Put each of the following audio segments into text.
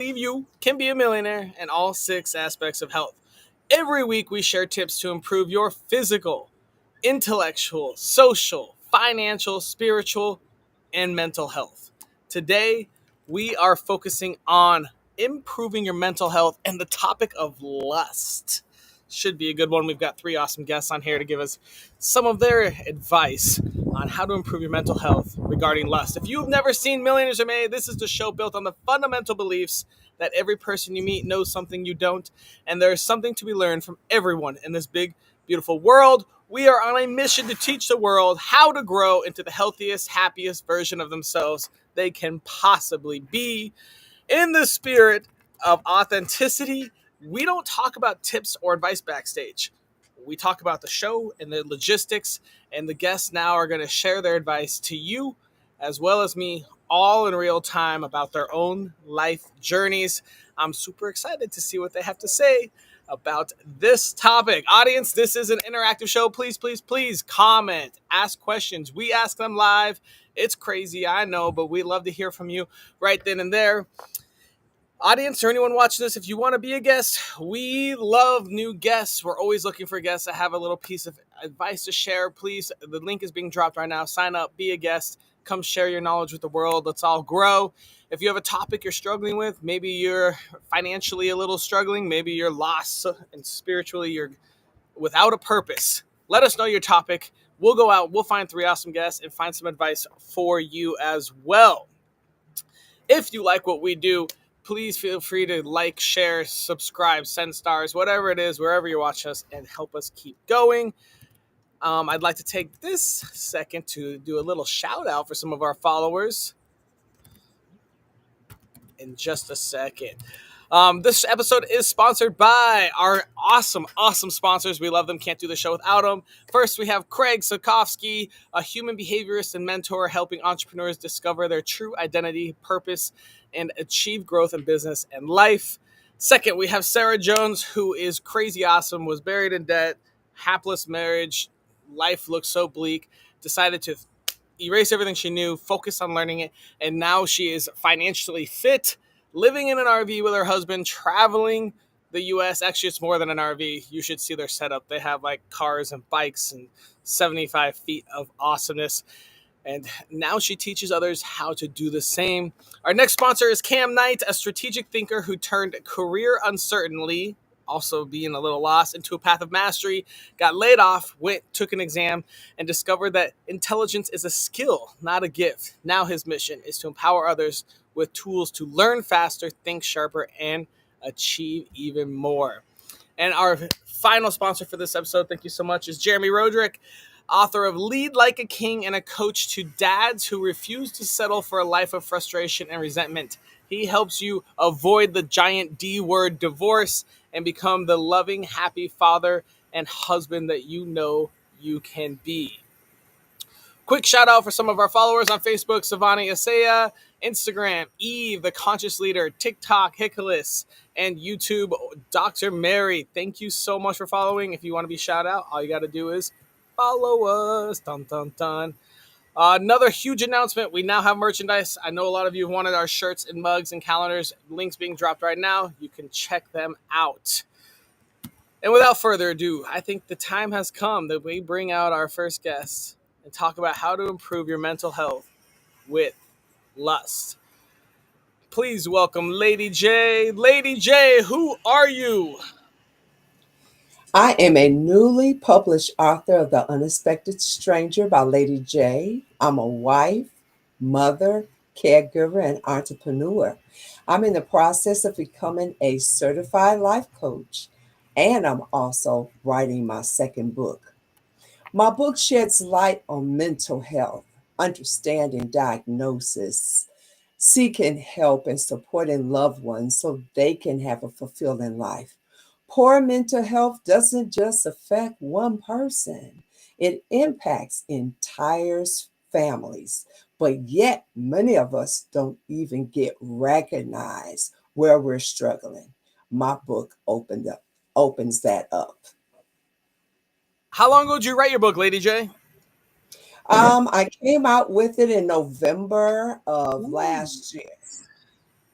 believe you can be a millionaire in all six aspects of health. Every week, we share tips to improve your physical, intellectual, social, financial, spiritual, and mental health. Today, we are focusing on improving your mental health and the topic of lust. Should be a good one. We've got three awesome guests on here to give us some of their advice on how to improve your mental health regarding lust. If you've never seen Millionaires Are Made, this is the show built on the fundamental beliefs that every person you meet knows something you don't, and there's something to be learned from everyone in this big, beautiful world. We are on a mission to teach the world how to grow into the healthiest, happiest version of themselves they can possibly be. In the spirit of authenticity, we don't talk about tips or advice backstage. We talk about the show and the logistics, and the guests now are going to share their advice to you as well as me, all in real time about their own life journeys. I'm super excited to see what they have to say about this topic. Audience, this is an interactive show. Please, please, please comment, ask questions. We ask them live. It's crazy, I know, but we love to hear from you right then and there. Audience or anyone watching this, if you want to be a guest, we love new guests. We're always looking for guests that have a little piece of advice to share. Please, the link is being dropped right now. Sign up, be a guest, come share your knowledge with the world. Let's all grow. If you have a topic you're struggling with, maybe you're financially a little struggling, maybe you're lost and spiritually you're without a purpose, let us know your topic. We'll go out, we'll find three awesome guests and find some advice for you as well. If you like what we do, please feel free to like, share, subscribe, send stars, whatever it is, wherever you're watching us, and help us keep going. I'd like to take this second to do a little shout out for some of our followers in just a second. This episode is sponsored by our awesome sponsors. We love them. Can't do the show without them. First, we have Craig Sokofsky, a human behaviorist and mentor helping entrepreneurs discover their true identity, purpose, and achieve growth in business and life. Second, we have Sarah Jones, who is crazy awesome, was buried in debt, hapless marriage, life looks so bleak, decided to erase everything she knew, focus on learning it, and now she is financially fit, living in an RV with her husband, traveling the U.S. Actually, it's more than an RV. You should see their setup. They have like cars and bikes and 75 feet of awesomeness. And now she teaches others how to do the same. Our next sponsor is Cam Knight, a strategic thinker who turned career uncertainty, also being a little lost, into a path of mastery, got laid off, took an exam, and discovered that intelligence is a skill, not a gift. Now his mission is to empower others with tools to learn faster, think sharper, and achieve even more. And our final sponsor for this episode, thank you so much, is Jeremy Roderick, author of Lead Like a King and a coach to dads who refuse to settle for a life of frustration and resentment. He helps you avoid the giant D word, divorce, and become the loving, happy father and husband that you know you can be. Quick shout out for some of our followers on Facebook: Savani Asaya, Instagram, Eve, the Conscious Leader, TikTok, Hickolis, and YouTube, Dr. Mary. Thank you so much for following. If you want to be shout out, all you got to do is follow us. Dun, dun, dun. Another huge announcement. We now have merchandise. I know a lot of you have wanted our shirts and mugs and calendars. Links being dropped right now. You can check them out. And without further ado, I think the time has come that we bring out our first guest and talk about how to improve your mental health with lust. Please welcome Lady J. Lady J, who are you? I am a newly published author of The Unexpected Stranger by Lady J. I'm a wife, mother, caregiver, and entrepreneur. I'm in the process of becoming a certified life coach, and I'm also writing my second book. My book sheds light on mental health, understanding diagnosis, seeking help, and supporting loved ones so they can have a fulfilling life. Poor mental health doesn't just affect one person, it impacts entire families. But yet, many of us don't even get recognized where we're struggling. My book opens that up. How long ago did you write your book, Lady J? I came out with it in November of Ooh. last year.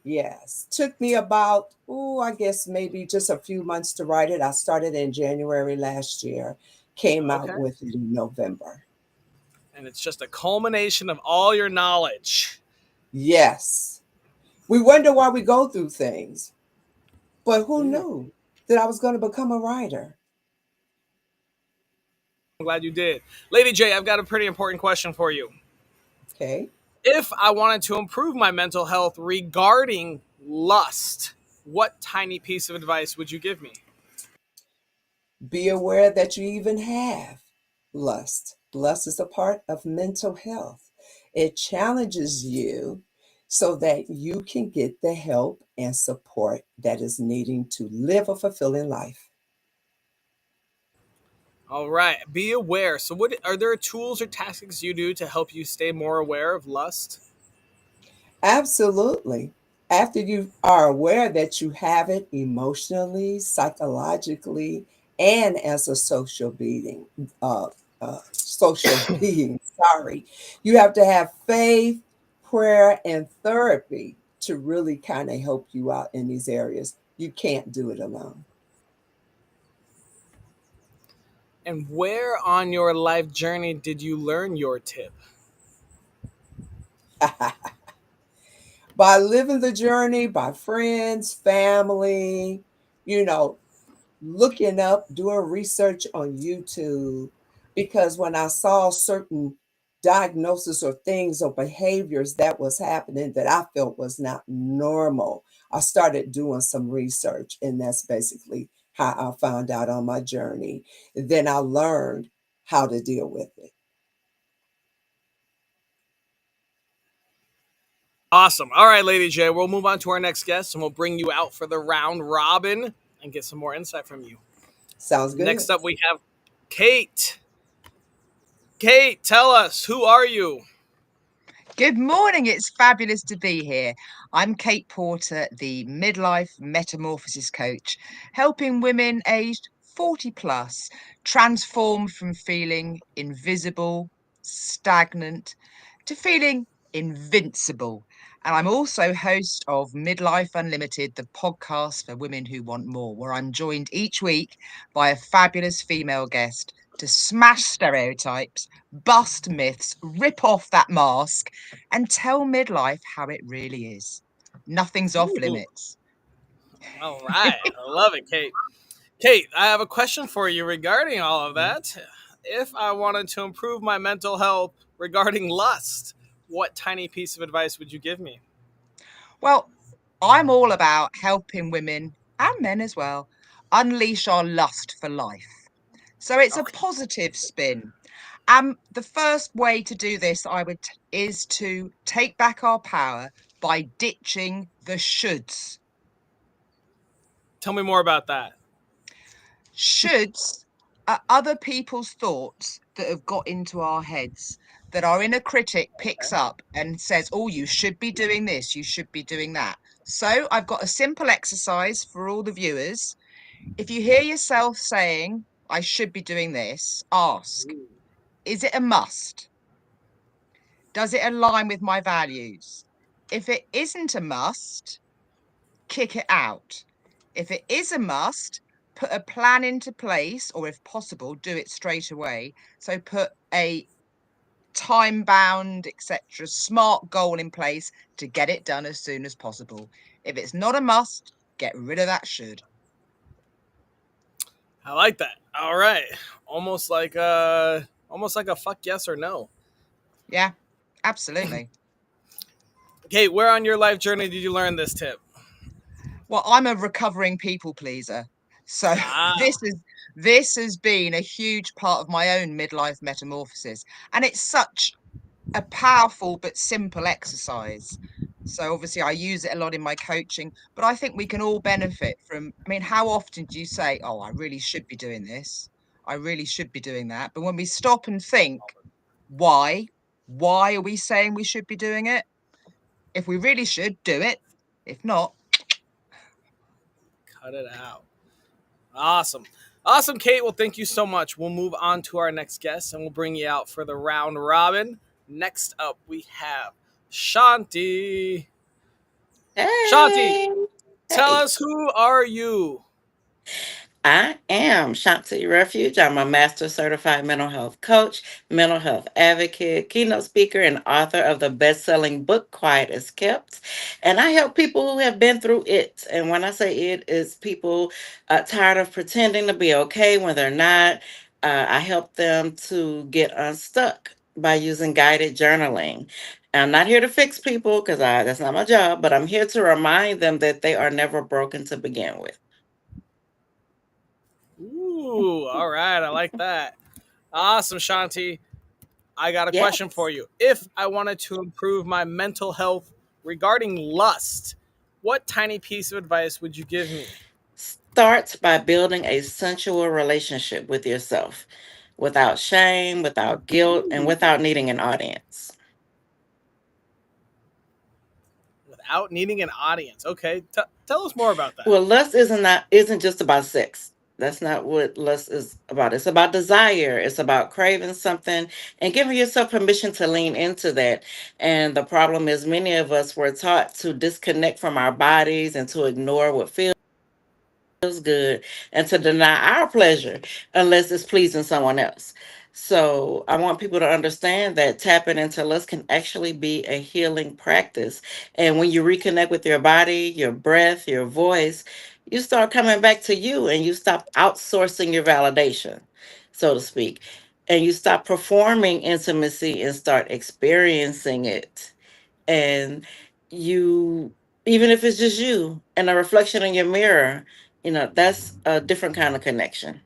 Yes. Took me about, I guess maybe just a few months to write it. I started in January last year, came out Okay. with it in November. And it's just a culmination of all your knowledge. Yes. We wonder why we go through things, but who Ooh, knew that I was going to become a writer? I'm glad you did. Lady J, I've got a pretty important question for you. Okay. If I wanted to improve my mental health regarding lust, what tiny piece of advice would you give me? Be aware that you even have lust. Lust is a part of mental health. It challenges you so that you can get the help and support that is needing to live a fulfilling life. All right, be aware. So, what are there tools or tactics you do to help you stay more aware of lust? Absolutely. After you are aware that you have it emotionally, psychologically, and as a social being, sorry, you have to have faith, prayer, and therapy to really kind of help you out in these areas. You can't do it alone. And where on your life journey did you learn your tip? By living the journey, by friends, family, you know, looking up, doing research on YouTube, because when I saw certain diagnosis or things or behaviors that was happening that I felt was not normal, I started doing some research, and that's basically how I found out on my journey. Then I learned how to deal with it. Awesome. All right, Lady J, we'll move on to our next guest and we'll bring you out for the round robin and get some more insight from you. Sounds good. Next up, we have Kate. Kate, tell us, who are you? Good morning. It's fabulous to be here. I'm Kate Porter, the midlife metamorphosis coach, helping women aged 40 plus transform from feeling invisible, stagnant, to feeling invincible. And I'm also host of Midlife Unlimited, the podcast for women who want more, where I'm joined each week by a fabulous female guest to smash stereotypes, bust myths, rip off that mask, and tell midlife how it really is. Nothing's off Ooh, limits. all right. I love it, Kate. Kate, I have a question for you regarding all of that. If I wanted to improve my mental health regarding lust, what tiny piece of advice would you give me? Well, I'm all about helping women and men as well unleash our lust for life. So it's a Okay. positive spin. The first way to do this, is to take back our power by ditching the shoulds. Tell me more about that. Shoulds are other people's thoughts that have got into our heads that our inner critic picks up and says, oh, you should be doing this, you should be doing that. So I've got a simple exercise for all the viewers. If you hear yourself saying, I should be doing this, ask, Ooh. is it a must? Does it align with my values? If it isn't a must, kick it out. If it is a must, put a plan into place, or if possible, do it straight away. So put a time bound, etc., smart goal in place to get it done as soon as possible. If it's not a must, get rid of that should. I like that. All right. Almost like a fuck yes or no. Yeah, absolutely. Kate, where on your life journey did you learn this tip? Well, I'm a recovering people pleaser. So Ah, this has been a huge part of my own midlife metamorphosis. And it's such a powerful but simple exercise. So obviously I use it a lot in my coaching, but I think we can all benefit from, I mean, how often do you say, "Oh, I really should be doing this. I really should be doing that." But when we stop and think, why? Why are we saying we should be doing it? If we really should, do it. If not, cut it out. Awesome. Awesome, Kate. Well, thank you so much. We'll move on to our next guest and we'll bring you out for the round robin. Next up, we have Shanti. Shanti, Hey, tell hey. us, who are you? I am Shanti Refuge. I'm a master certified mental health coach, mental health advocate, keynote speaker, and author of the best selling book, Quiet as Kept. And I help people who have been through it. And when I say it, it's people tired of pretending to be okay when they're not. I help them to get unstuck by using guided journaling. I'm not here to fix people because that's not my job, but I'm here to remind them that they are never broken to begin with. Ooh, all right. I like that. Awesome, Shanti. I got a question for Yes. you. If I wanted to improve my mental health regarding lust, what tiny piece of advice would you give me? Start by building a sensual relationship with yourself without shame, without guilt, and Ooh, without needing an audience. without needing an audience. Okay, tell us more about that. Well, lust isn't just about sex. That's not what lust is about. It's about desire. It's about craving something and giving yourself permission to lean into that. And the problem is many of us were taught to disconnect from our bodies and to ignore what feels good and to deny our pleasure unless it's pleasing someone else. So I want people to understand that tapping into lust can actually be a healing practice. And when you reconnect with your body, your breath, your voice, you start coming back to you and you stop outsourcing your validation, so to speak. And you stop performing intimacy and start experiencing it. And you, even if it's just you and a reflection in your mirror, that's a different kind of connection.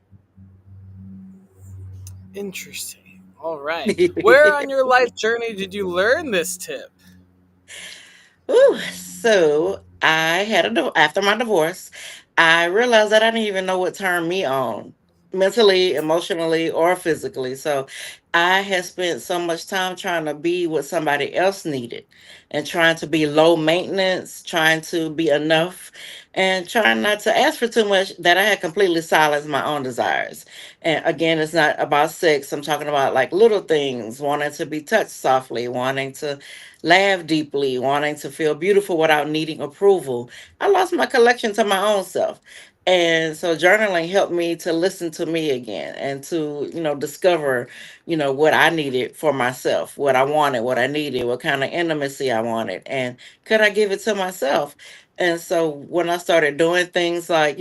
Interesting. All right. Where on your life journey did you learn this tip? Ooh, so after my divorce, I realized that I didn't even know what turned me on mentally, emotionally, or physically. So I had spent so much time trying to be what somebody else needed and trying to be low maintenance, trying to be enough, and trying not to ask for too much that I had completely silenced my own desires. And again, it's not about sex. I'm talking about like little things, wanting to be touched softly, wanting to laugh deeply, wanting to feel beautiful without needing approval. I lost my collection to my own self. And so journaling helped me to listen to me again and to, discover, what I needed for myself, what I wanted, what I needed, what kind of intimacy I wanted, and could I give it to myself? And so when I started doing things like,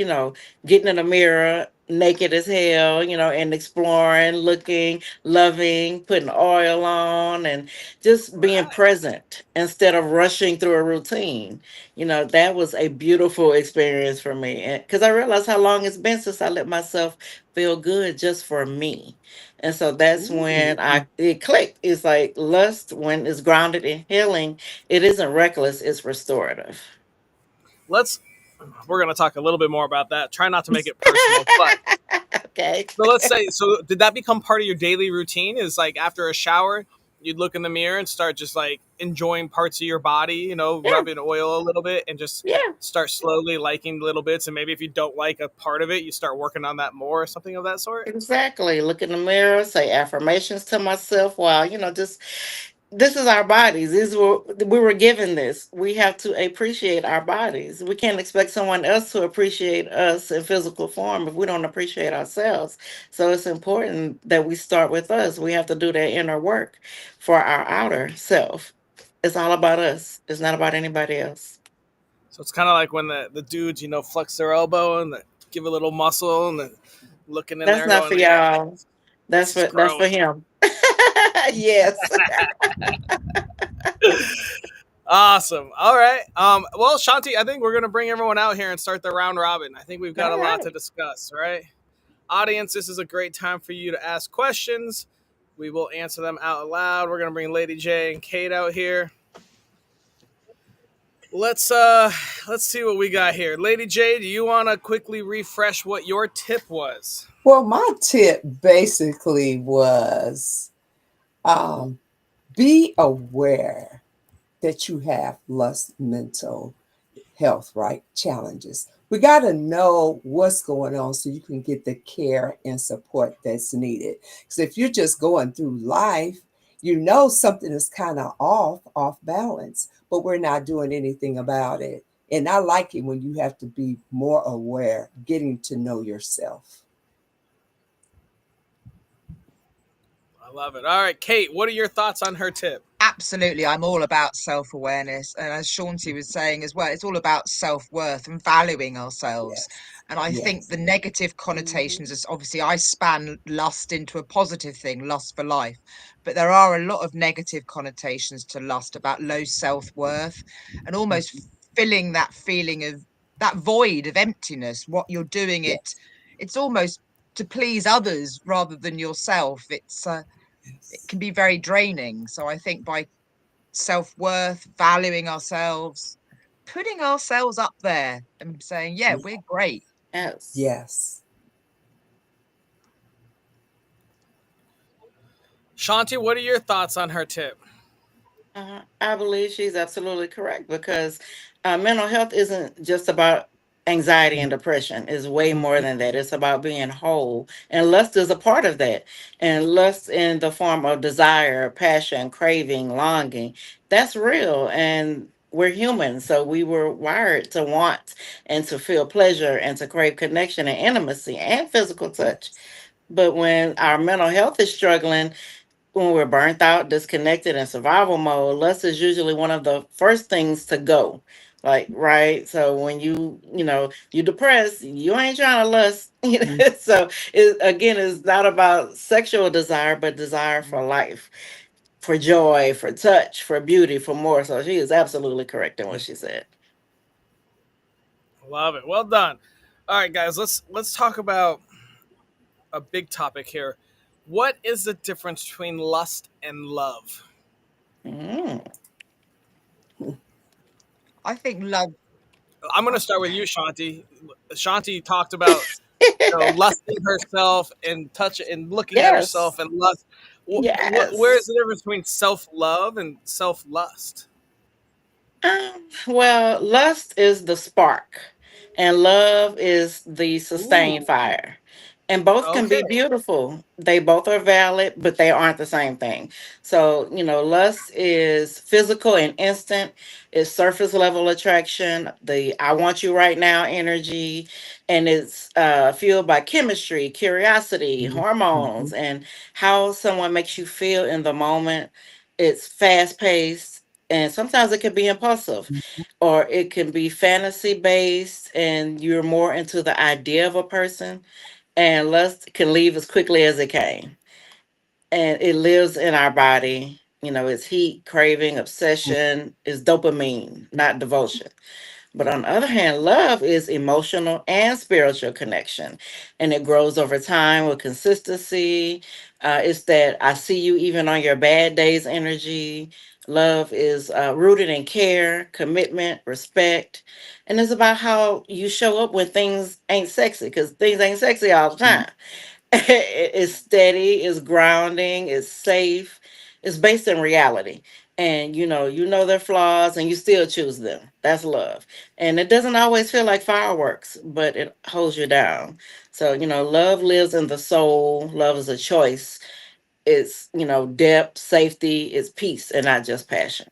getting in the mirror naked as hell, and exploring, looking, loving, putting oil on, and just being Right. present instead of rushing through a routine. That was a beautiful experience for me because I realized how long it's been since I let myself feel good just for me. And so that's Ooh. when it clicked. It's like lust, when it's grounded in healing, it isn't reckless, it's restorative. Let's we're going to talk a little bit more about that. Try not to make it personal, but Okay. so let's say, so did that become part of your daily routine? Is like after a shower, you'd look in the mirror and start just like enjoying parts of your body, Yeah. rubbing oil a little bit and just Yeah. start slowly liking little bits. And maybe if you don't like a part of it, you start working on that more or something of that sort. Exactly. Look in the mirror, say affirmations to myself while, just this is our bodies. We were given this. We have to appreciate our bodies. We can't expect someone else to appreciate us in physical form if we don't appreciate ourselves. So it's important that we start with us. We have to do that inner work for our outer self. It's all about us. It's not about anybody else. So it's kind of like when the dudes, flex their elbow and give a little muscle and then looking in That's there not for going, yeah, y'all. this is That's for growing. him. Yes. Awesome. All right. Well, Shanti, I think we're gonna bring everyone out here and start the round robin. I think we've got All a lot to right. discuss, right? Audience, this is a great time for you to ask questions. We will answer them out loud. We're gonna bring Lady J and Kate out here. Let's let's see what we got here. Lady J, do you wanna quickly refresh what your tip was? Well, my tip basically was um, be aware that you have lust mental health, right? Challenges. We got to know what's going on so you can get the care and support that's needed. Because if you're just going through life You know something is kind of off balance, but we're not doing anything about it. And I like it when you have to be more aware, getting to know yourself. I love it. All right, Kate, what are your thoughts on her tip? Absolutely, I'm all about self-awareness, and as Shaunti was saying as well, it's all about self-worth and valuing ourselves. Yes. And I think Yes. the negative Hmm. connotations is obviously I span lust into a positive thing, lust for life, but there are a lot of negative connotations to lust about low self-worth and almost filling that feeling of that void of emptiness. What you're doing Yes. it's almost to please others rather than yourself. It Yes. can be very draining. So I think by self-worth, valuing ourselves, putting ourselves up there and saying, "Yeah, Ye- we're great." Yes. Yes. Shanti, what are your thoughts on her tip? I believe she's absolutely correct because mental health isn't just about anxiety and depression. It's way more Mhm. than that. It's about being whole, and lust is a part of that. And lust in the form of desire, passion, craving, longing, that's real. And we're human, so we were wired to want and to feel pleasure and to crave connection and intimacy and physical touch. Yes. But when our mental health is struggling, when we're burnt out, disconnected, in survival mode, lust is usually one of the first things to go. Like, right? So when you depressed, you ain't trying to lust. Mhm. So it again is not about sexual desire, but desire for life, for joy, for touch, for beauty, for more. So she is absolutely correct in what Yeah. she said. Love it. Well done. All right, guys, let's talk about a big topic here. What is the difference between lust and love? Mm. I think love. I'm going I, to start with you, Shanti. Shanti talked about lusting herself and touch and looking at herself Yes. and lust. Where is Yes. the difference between self love and self lust? Well, lust is the spark, and love is the sustained Ooh, fire. And both can okay. be beautiful. They both are valid, but they aren't the same thing. So, lust is physical and instant, it's surface level attraction, the I want you right now energy, and it's fueled by chemistry, curiosity, Mhm. hormones, Mhm. and how someone makes you feel in the moment. It's fast paced and sometimes it can be impulsive or it can be fantasy based and you're more into the idea of a person, and lust can leave as quickly as it came, and it lives in our body. It's heat, craving, obsession, is dopamine, not devotion. But on the other hand, love is emotional and spiritual connection, and it grows over time with consistency. It's that I see you even on your bad days energy. Love is rooted in care, commitment, respect, and it's about how you show up when things ain't sexy, because things ain't sexy all the Mhm. time. It's steady, it's grounding, it's safe, it's based in reality. And you know their flaws and you still choose them. That's love. And it doesn't always feel like fireworks, but it holds you down. So, love lives in the soul. Love is a choice. It's, depth, safety, it's peace and not just passion.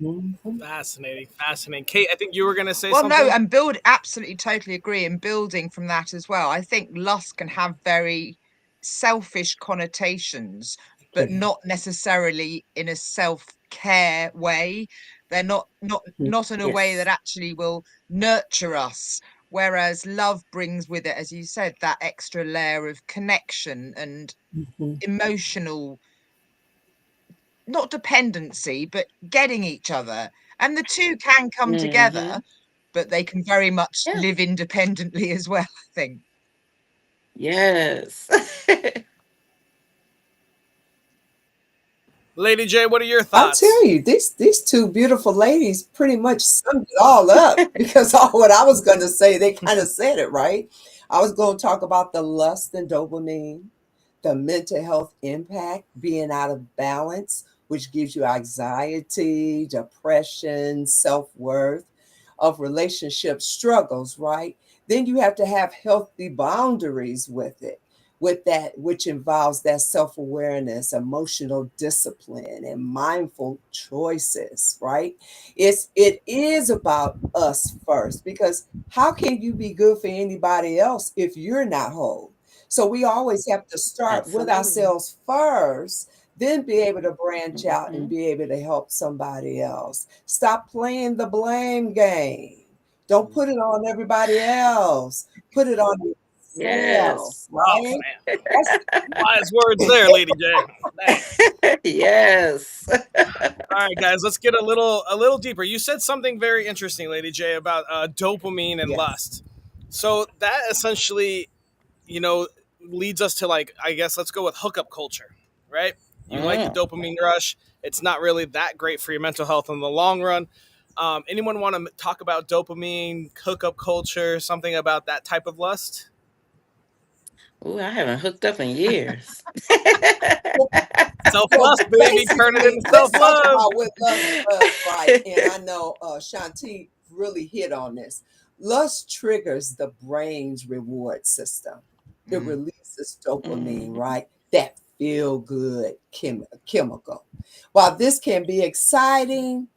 Mhm. Fascinating, fascinating. Kate, I think you were going to say well, no, something. and build absolutely totally agree. And building from that as well, I think lust can have very selfish connotations, but Yeah. not necessarily in a self-care way. They're Mhm. not in a way that Yes. actually will nurture us. Whereas love brings with it, as you said, that extra layer of connection and Mhm. emotional, not dependency, but getting each other. And the two can come together, Mm-hmm. but they can very much Yeah. live independently as well, I think. Yes. Lady J, what are your I'll thoughts? tell you, these two beautiful ladies pretty much summed it all up because all what I was going to say, they kind of said it right. I was going to talk about the lust and dopamine, the mental health impact, being out of balance, which gives you anxiety, depression, self worth, of relationship struggles, right? Then you have to have healthy boundaries with it, with that, which involves that self-awareness, emotional discipline, and mindful choices, right? It is about us first, because how can you be good for anybody else if you're not whole? So we always have to start with Absolutely. ourselves first, then be able to branch out and Hmm. be able to help somebody else. Stop playing the blame game. Don't put it on everybody else. Put it on yourself, Yes. Oh right? man, That's wise words there, Lady J. Man. Yes. All right, guys, let's get a little deeper. You said something very interesting, Lady J, about dopamine and yes. lust. So that essentially, you know, leads us to, like, I guess let's go with hookup culture, right? You like the Mm. dopamine rush. It's not really that great for your mental health in the long run. Anyone want to talk about dopamine, hookup culture, something about that type of lust? Ooh, I haven't hooked up in years. Self Well, lust, baby. Turn it basically, into self let's talk love. about what lust does, right? And I know Shanti really hit on this. Lust triggers the brain's reward system. It Mm. releases dopamine, Mhm. right? That feel good chemical. While this can be exciting,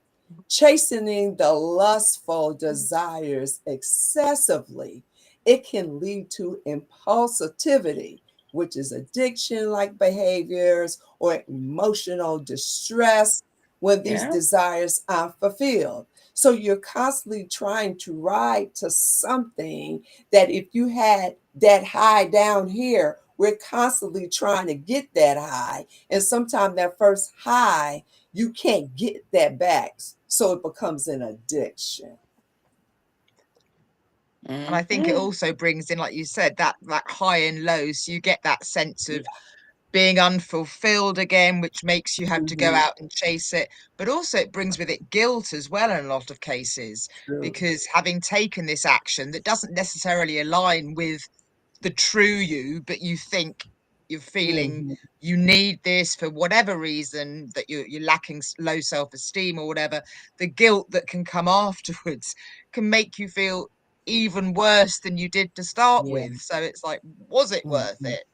chastening the lustful desires excessively, it can lead to impulsivity, which is addiction like behaviors, or emotional distress when these Yeah. desires are fulfilled. So you're constantly trying to ride to something that, if you had that high down here, we're constantly trying to get that high. And sometimes that first high, you can't get that back. So it becomes an addiction. And I think it Hmm. also brings in, like you said, that high and low. So you get that sense Yeah. of being unfulfilled again, which makes you have to go Hmm. out and chase it. But also it brings with it guilt as well in a lot of cases, True. because having taken this action that doesn't necessarily align with the true you, but you think you're feeling Hmm. you need this for whatever reason, that you're lacking low self-esteem or whatever, the guilt that can come afterwards can make you feel even worse than you did to start Yeah. with. So it's like, was it worth Hmm. it?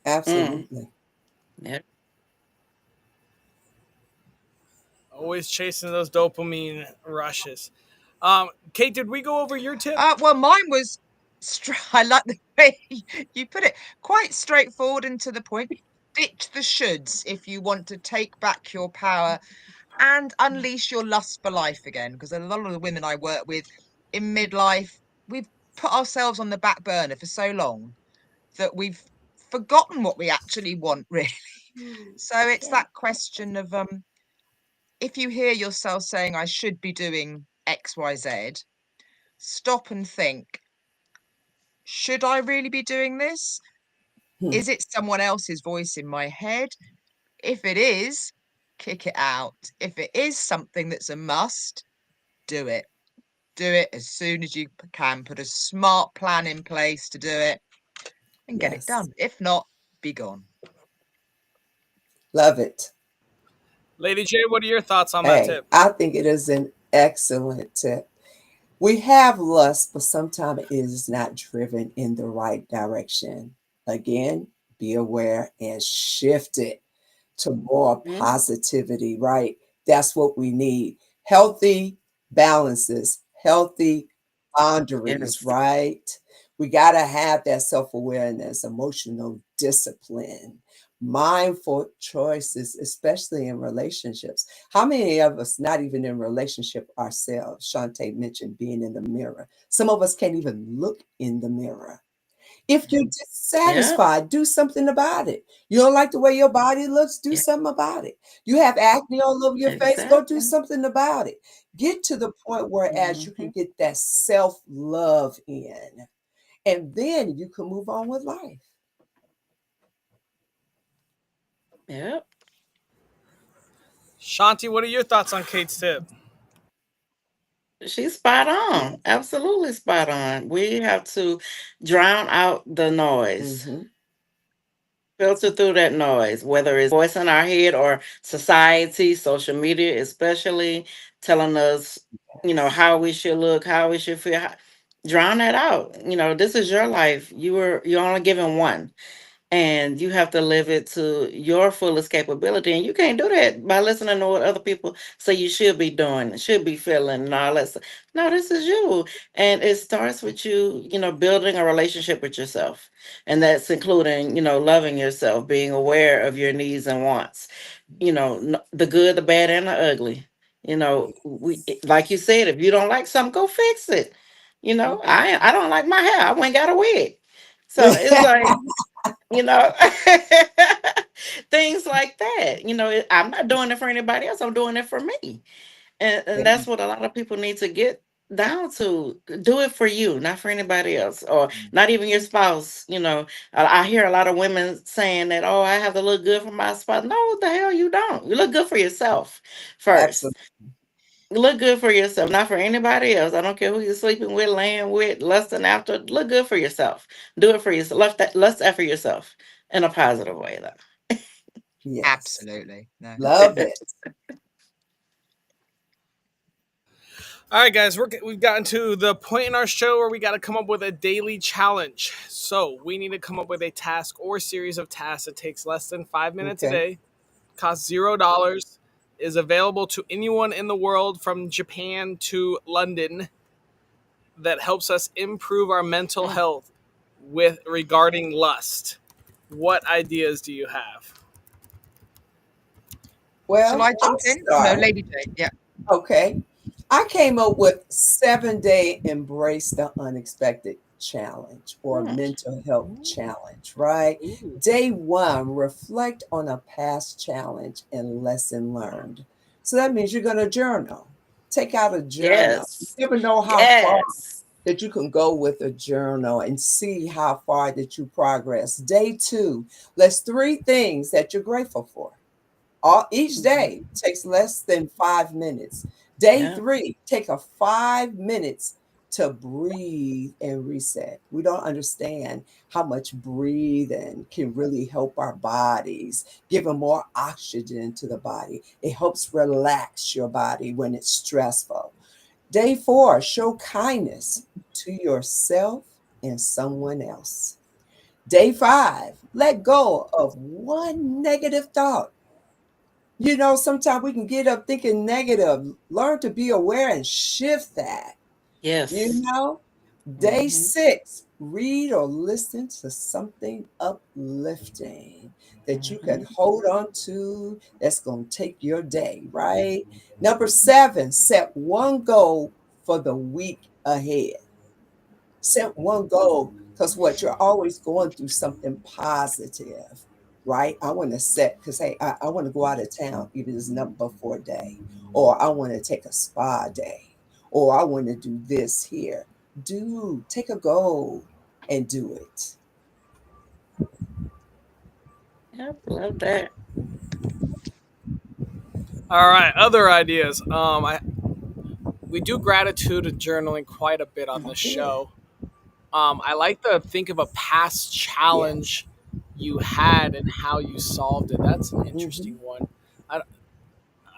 Mm. Absolutely. Yep. Always chasing those dopamine rushes. Kate, did we go over your tip? Well, mine was I like the way you put it, quite straightforward and to the point. Ditch the shoulds if you want to take back your power and unleash your lust for life again. Because a lot of the women I work with in midlife, we've put ourselves on the back burner for so long that we've forgotten what we actually want, really. So it's that question of if you hear yourself saying, I should be doing XYZ, stop and think, should I really be doing this? Hmm. Is it someone else's voice in my head? If it is, kick it out. If it is something that's a must, do it. Do it as soon as you can. Put a smart plan in place to do it and get it Yes. done. If not, be gone. Love it. Lady J, what are your thoughts on that Hey, tip? I think it is an excellent tip. We have lust, but sometimes it is not driven in the right direction. Again, be aware and shift it to more Yeah. positivity, right? That's what we need. Healthy balances, healthy boundaries, Yes. right? We got to have that self awareness, emotional discipline, mindful choices, especially in relationships. How many of us not even in relationship ourselves? Shantae mentioned being in the mirror. Some of us can't even look in the mirror. If you're Yeah. dissatisfied, do something about it. You don't like the way your body looks, do Yeah. something about it. You have acne all over your face, go do Exactly. something about it. Get to the point where as you can Hmm. get that self-love in, and then you can move on with life. Yep. Shanti, what are your thoughts on Kate's tip? She's spot Yeah. on. Absolutely spot on. We have to drown out the noise, Mm-hmm. filter through that noise, whether it's voice in our head or society, social media, especially telling us, Yes. how we should look, how we should feel. Drown that out. This is your life. You're only given one, and you have to live it to your fullest capability. And you can't do that by listening to what other people say you should be doing, should be feeling, and all that stuff. No, this is you. And it starts with you, building a relationship with yourself. And that's including, loving yourself, being aware of your needs and wants, the good, the bad, and the ugly. Like you said, if you don't like something, go fix it. Mm-hmm. I don't like my hair. I went and got a wig. So it's like, you know things like that. I'm not doing it for anybody else, I'm doing it for me. And Yeah, that's what a lot of people need to get down to. Do it for you, not for anybody else, or not even your spouse. I hear a lot of women saying that, oh, I have to look good for my spouse. No, what the hell, you don't. You look good for yourself first. absolutely. Look good for yourself, not for anybody else. I don't care who you're sleeping with, laying with, lusting after. Look good for yourself. Do it for yourself. Lust after yourself in a positive way, Yes. Absolutely. No. Love it. All right, guys, we've gotten to the point in our show where we got to come up with a daily challenge. So we need to come up with a task or series of tasks that takes less than 5 minutes a Okay. day, costs $0, is available to anyone in the world from Japan to London, that helps us improve our mental though. health with regarding lust. What ideas do you have? Shall Well, I I'll jump in? No, start. Lady Jane. Yeah. Okay. I came up with 7-day embrace the unexpected challenge or Hmm. mental health Ooh, challenge, right? ooh, Day one, reflect on a past challenge and lesson learned. So that means you're going to journal. Take out a journal. You Yes. never know how far Yes. that you can go with a journal and see how far that you progress. Day two, list 3 things that you're grateful for. Each day Mhm. takes less than 5 minutes. Day Yeah. three, take a 5 minutes to breathe and reset. We don't understand how much breathing can really help our bodies, giving more oxygen to the body. It helps relax your body when it's stressful. Day four, show kindness to yourself and someone else. Day five, let go of one negative thought. Sometimes we can get up thinking negative. Learn to be aware and shift that. You Yes. know, Day Hmm. six, read or listen to something uplifting that you can Hmm. hold on to that's going to take your day, right? Number seven, set one goal for the week ahead. Set one goal because what you're always going through something positive, right? I want to set because hey, I want to go out of town if it's number 4 day, or I want to take a spa day, or I want to do this here. Take a goal and do it. Yep. Love that. all right, other ideas. We do gratitude and journaling quite a bit on Oh, this good. show. I like to think of a past Yeah. challenge you had and how you solved it. That's an Hmm. interesting one. I,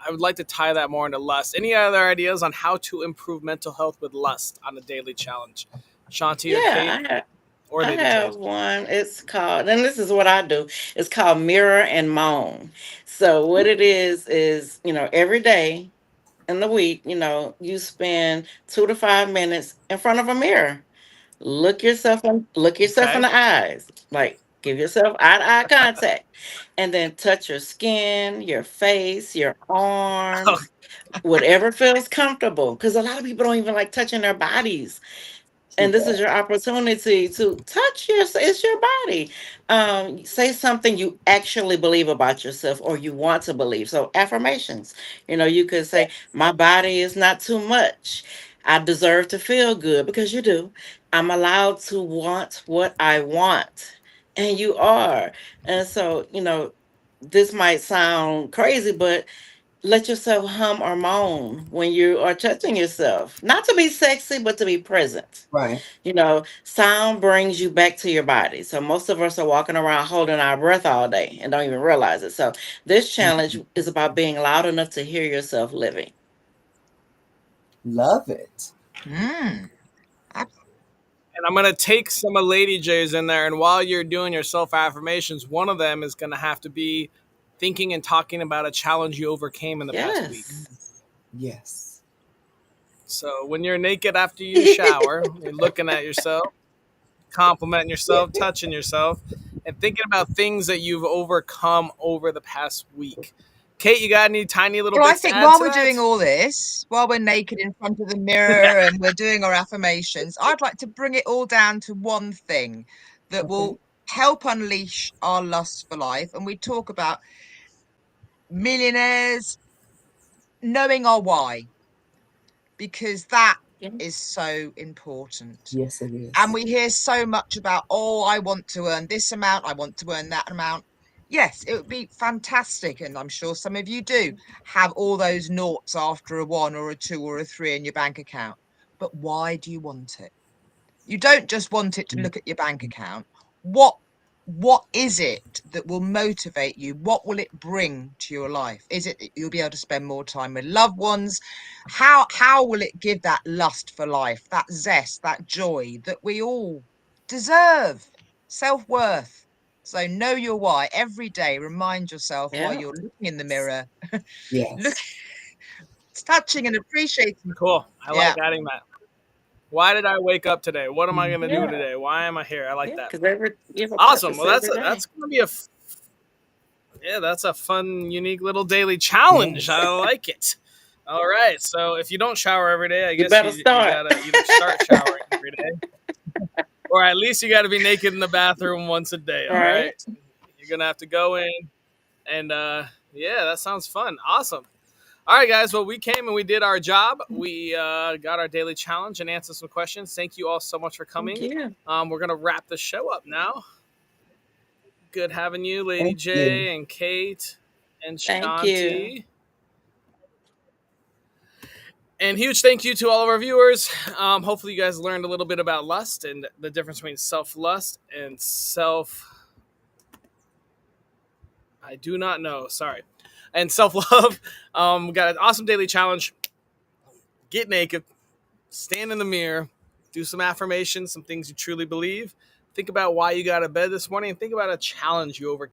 I would like to tie that more into lust. Any other ideas on how to improve mental health with lust on a daily challenge? Shanti or Yeah, Kate or I Lady J? have one. It's called, and this is what I do. It's called Mirror and Moan. So what it is, every day in the week, you spend 2 to 5 minutes in front of a mirror. Look yourself in Okay. the eyes. Like, give yourself eye to eye contact. And then touch your skin, your face, your arms, whatever feels comfortable. Because a lot of people don't even like touching their bodies, Too and this bad. is your opportunity to touch it's your body. Say something you actually believe about yourself or you want to believe. So affirmations, you could say, my body is not too much, I deserve to feel good, because you do. I'm allowed to want what I want, and you are. And so, this might sound crazy, but let yourself hum or moan when you are touching yourself, not to be sexy but to be present. Right. Sound brings you back to your body. So most of us are walking around holding our breath all day and don't even realize it. So this challenge Mhm. is about being loud enough to hear yourself living. Love it. Mm. And I'm gonna take some of Lady J's in there, and while you're doing your self affirmations, one of them is gonna have to be thinking and talking about a challenge you overcame in the past week. Yes. Yes. So when you're naked after you shower, you're looking at yourself, complimenting yourself, touching yourself, and thinking about things that you've overcome over the past week. Kate, you got any tiny little Well, I bits to think add while to we're doing that? all this, while we're naked in front of the mirror and we're doing our affirmations, I'd like to bring it all down to one thing that Okay. will help unleash our lust for life. And we talk about millionaires knowing our why, because that Yeah. is so important. Yes, it And is. we hear so much about, oh, I want to earn this amount, I want to earn that amount. Yes, it would be fantastic. And I'm sure some of you do have all those noughts after a one or a two or a three in your bank account. But why do you want it? You don't just want it to look at your bank account. What what is it that will motivate you? What will it bring to your life? Is it that you'll be able to spend more time with loved ones? How will it give that lust for life, that zest, that joy that we all deserve? Self-worth. So know your why every day. Remind yourself while Yeah. you're looking in the mirror, look, Yes. touching and appreciating. Cool. I like Yeah. adding that. Why did I wake up today? What am I Mhm. going to do Yeah. today? Why am I here? I like Yeah. that. Because you have a Awesome. purpose Well, every day. that's going to be yeah, that's a fun, unique little daily challenge. I Yes. like it. All right. So if you don't shower every day, I You guess better you start. got to either start showering every day, or at least you got to be naked in the bathroom once a day. All right. Right? You're going to have to go in and, yeah, that sounds fun. Awesome. All right, guys. Well, we came and we did our job. We got our daily challenge and answered some questions. Thank you all so much for Thank coming. you. We're going to wrap the show up now. Good having you, Lady Thank you. J and Kate and Thank you. Shanti. And huge thank you to all of our viewers. Hopefully, you guys learned a little bit about lust and the difference between self lust and self. I do not know. Sorry. And self love. We got an awesome daily challenge. Get naked, stand in the mirror, do some affirmations, some things you truly believe. Think about why you got out of bed this morning, and think about a challenge you overcame